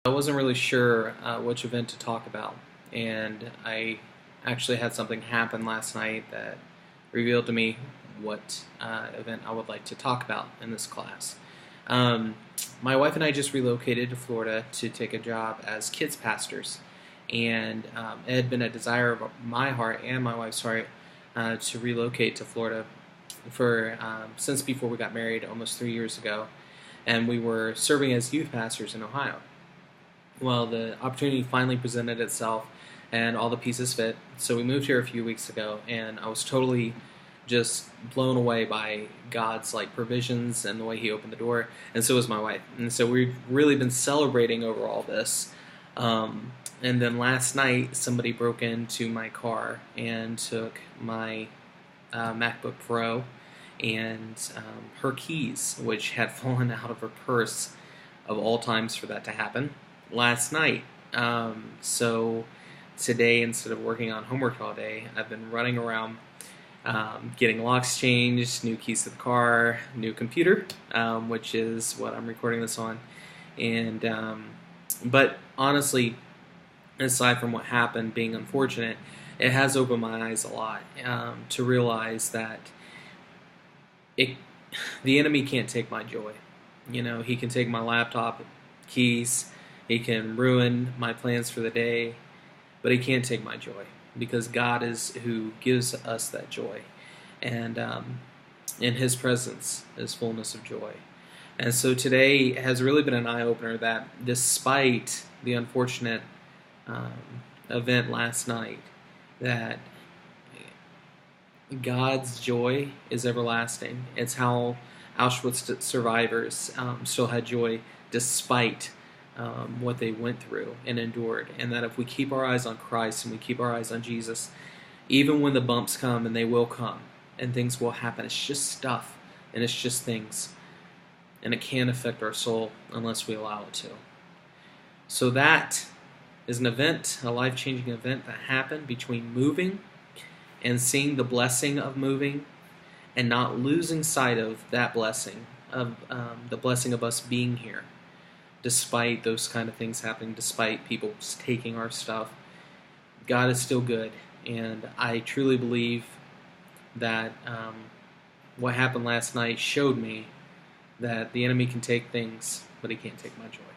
I wasn't really sure which event to talk about, and I actually had something happen last night that revealed to me what event I would like to talk about in this class. Um, my wife and I just relocated to Florida to take a job as kids pastors, and it had been a desire of my heart and my wife's heart to relocate to Florida for since before we got married almost 3 years ago, and we were serving as youth pastors in Ohio. Well, the opportunity finally presented itself, and all the pieces fit. So we moved here a few weeks ago, and I was totally just blown away by God's provisions and the way He opened the door, and so was my wife. And so we've really been celebrating over all this. And then last night, somebody broke into my car and took my MacBook Pro and her keys, which had fallen out of her purse, of all times for that to happen, last night. So today, instead of working on homework all day, I've been running around getting locks changed, new keys to the car, new computer, which is what I'm recording this on. And but honestly, aside from what happened being unfortunate, it has opened my eyes a lot to realize that the enemy can't take my joy. You know, he can take my laptop, keys, he can ruin my plans for the day, but he can't take my joy, because God is who gives us that joy. And in His presence is fullness of joy. And so today has really been an eye-opener that despite the unfortunate event last night, that God's joy is everlasting. It's how Auschwitz survivors still had joy despite what they went through and endured. And that if we keep our eyes on Christ and we keep our eyes on Jesus, even when the bumps come, and they will come, and things will happen, it's just stuff, and it's just things, and it can't affect our soul unless we allow it to. So that is an event, a life-changing event that happened between moving and seeing the blessing of moving, and not losing sight of that blessing, of the blessing of us being here, despite those kind of things happening, despite people taking our stuff. God is still good, and I truly believe that what happened last night showed me that the enemy can take things, but he can't take my joy.